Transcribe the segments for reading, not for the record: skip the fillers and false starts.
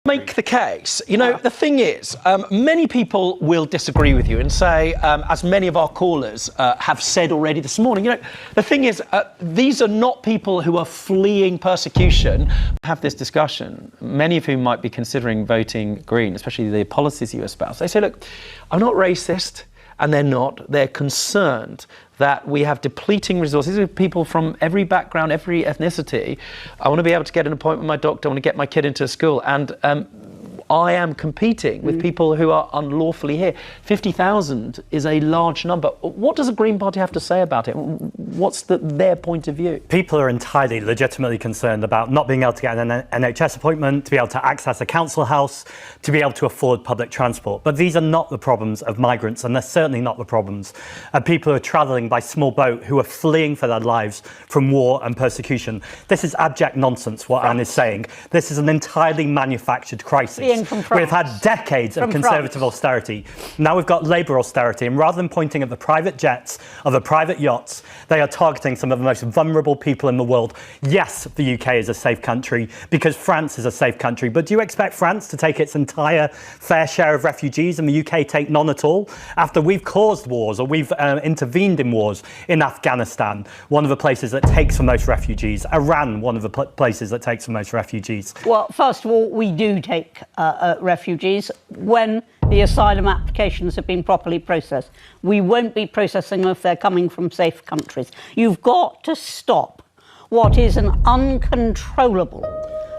Make the case. You know, the thing is, many people will disagree with you and say, as many of our callers have said already this morning, you know, the thing is, these are not people who are fleeing persecution. Have this discussion, many of whom might be considering voting Green, especially the policies you espouse. They say, look, I'm not racist, and they're not. They're concerned that we have depleting resources. These are people from every background, every ethnicity. I want to be able to get an appointment with my doctor. I want to get my kid into a school. And I am competing with people who are unlawfully here. 50,000 is a large number. What does the Green Party have to say about it? What's their point of view? People are entirely legitimately concerned about not being able to get an NHS appointment, to be able to access a council house, to be able to afford public transport. But these are not the problems of migrants, and they're certainly not the problems of people who are travelling by small boat, who are fleeing for their lives from war and persecution. This is abject nonsense, what Anne is saying. This is an entirely manufactured crisis. We've had decades of conservative austerity. Now we've got Labour austerity, and rather than pointing at the private jets or the private yachts, they are targeting some of the most vulnerable people in the world. Yes, the UK is a safe country because France is a safe country, but do you expect France to take its entire fair share of refugees and the UK take none at all? After we've caused wars, or we've intervened in wars in Afghanistan, one of the places that takes the most refugees, Iran, one of the places that takes the most refugees. Well, first of all, we do take refugees when the asylum applications have been properly processed. We won't be processing them if they're coming from safe countries. You've got to stop what is an uncontrollable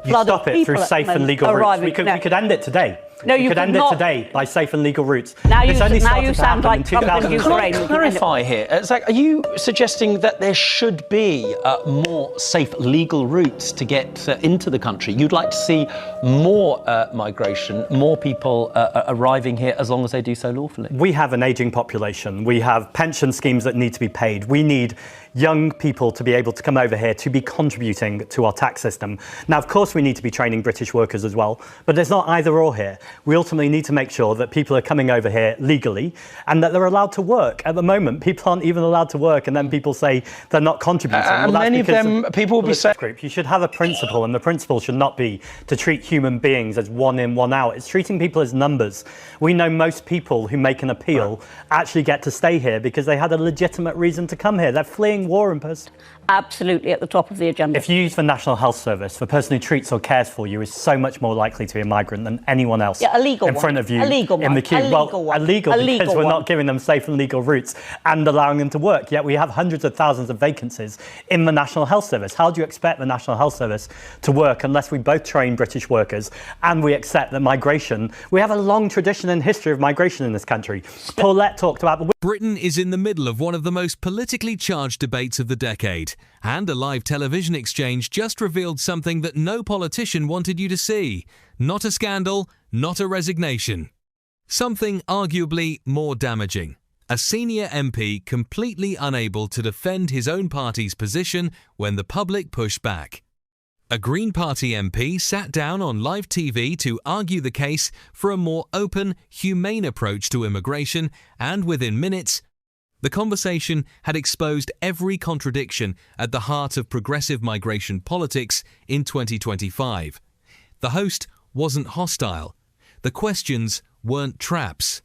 flood of people. You stop it through safe and legal routes. We could end it today. No, you could end it today by safe and legal routes. Now you sound like Trump in Ukraine. Can I clarify here? Zach, are you suggesting that there should be more safe legal routes to get into the country? You'd like to see more migration, more people arriving here as long as they do so lawfully? We have an ageing population. We have pension schemes that need to be paid. We need young people to be able to come over here to be contributing to our tax system. Now, of course, we need to be training British workers as well, but there's not either or here. We ultimately need to make sure that people are coming over here legally and that they're allowed to work. At the moment, people aren't even allowed to work, and then people say they're not contributing. And many of them, people will be saying... You should have a principle, and the principle should not be to treat human beings as one in, one out. It's treating people as numbers. We know most people who make an appeal actually get to stay here because they had a legitimate reason to come here. They're fleeing war and persecution. Absolutely at the top of the agenda. If you use the National Health Service, the person who treats or cares for you is so much more likely to be a migrant than anyone else in front of you in the queue. Illegal because we're not giving them safe and legal routes and allowing them to work. Yet we have hundreds of thousands of vacancies in the National Health Service. How do you expect the National Health Service to work unless we both train British workers and we accept that migration, we have a long tradition and history of migration in this country. Paulette talked about... Britain is in the middle of one of the most politically charged debates of the decade. And a live television exchange just revealed something that no politician wanted you to see. Not a scandal, not a resignation. Something arguably more damaging. A senior MP completely unable to defend his own party's position when the public pushed back. A Green Party MP sat down on live TV to argue the case for a more open, humane approach to immigration, and within minutes, the conversation had exposed every contradiction at the heart of progressive migration politics in 2025. The host wasn't hostile. The questions weren't traps.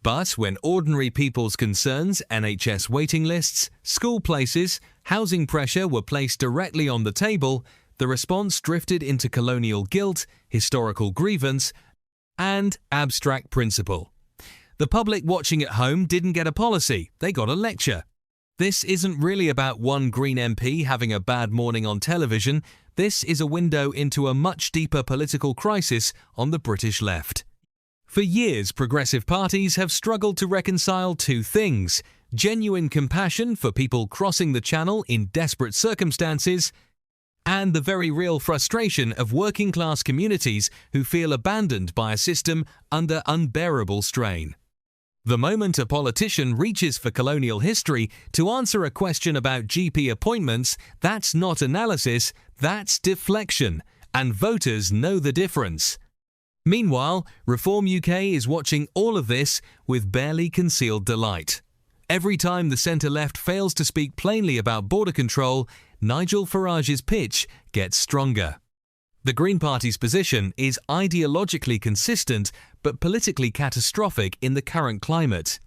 But when ordinary people's concerns, NHS waiting lists, school places, housing pressure were placed directly on the table, the response drifted into colonial guilt, historical grievance, and abstract principle. The public watching at home didn't get a policy, they got a lecture. This isn't really about one Green MP having a bad morning on television. This is a window into a much deeper political crisis on the British left. For years, progressive parties have struggled to reconcile two things: genuine compassion for people crossing the channel in desperate circumstances, and the very real frustration of working-class communities who feel abandoned by a system under unbearable strain. The moment a politician reaches for colonial history to answer a question about GP appointments, that's not analysis, that's deflection, and voters know the difference. Meanwhile, Reform UK is watching all of this with barely concealed delight. Every time the centre-left fails to speak plainly about border control, Nigel Farage's pitch gets stronger. The Green Party's position is ideologically consistent but politically catastrophic in the current climate.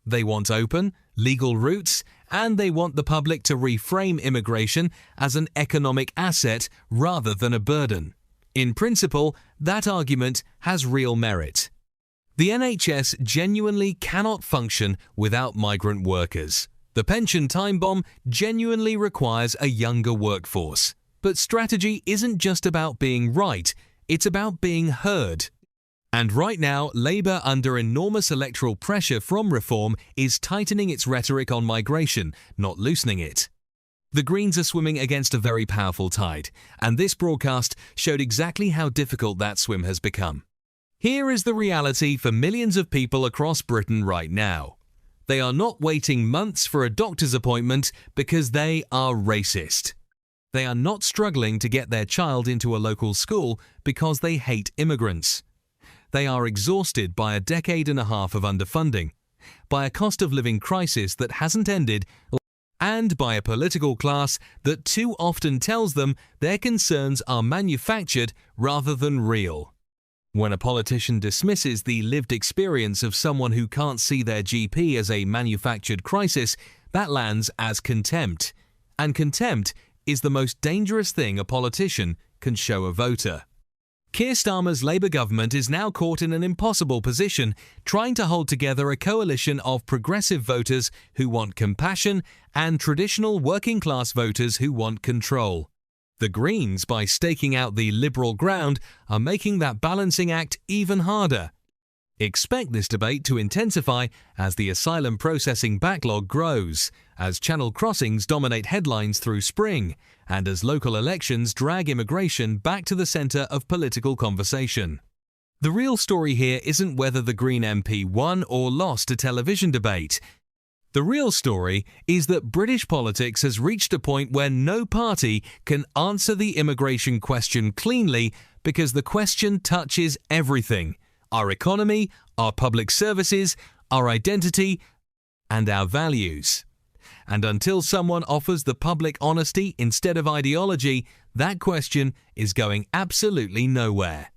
They want open, legal routes, and they want the public to reframe immigration as an economic asset rather than a burden. In principle, that argument has real merit. The NHS genuinely cannot function without migrant workers. The pension time bomb genuinely requires a younger workforce. But strategy isn't just about being right, it's about being heard. And right now, Labour, under enormous electoral pressure from reform, is tightening its rhetoric on migration, not loosening it. The Greens are swimming against a very powerful tide, and this broadcast showed exactly how difficult that swim has become. Here is the reality for millions of people across Britain right now. They are not waiting months for a doctor's appointment because they are racist. They are not struggling to get their child into a local school because they hate immigrants. They are exhausted by a decade and a half of underfunding, by a cost of living crisis that hasn't ended, and by a political class that too often tells them their concerns are manufactured rather than real. When a politician dismisses the lived experience of someone who can't see their GP as a manufactured crisis, that lands as contempt. And contempt is the most dangerous thing a politician can show a voter. Keir Starmer's Labour government is now caught in an impossible position, trying to hold together a coalition of progressive voters who want compassion and traditional working-class voters who want control. The Greens, by staking out the Liberal ground, are making that balancing act even harder. Expect this debate to intensify as the asylum processing backlog grows, as channel crossings dominate headlines through spring, and as local elections drag immigration back to the centre of political conversation. The real story here isn't whether the Green MP won or lost a television debate. The real story is that British politics has reached a point where no party can answer the immigration question cleanly because the question touches everything: our economy, our public services, our identity, and our values. And until someone offers the public honesty instead of ideology, that question is going absolutely nowhere.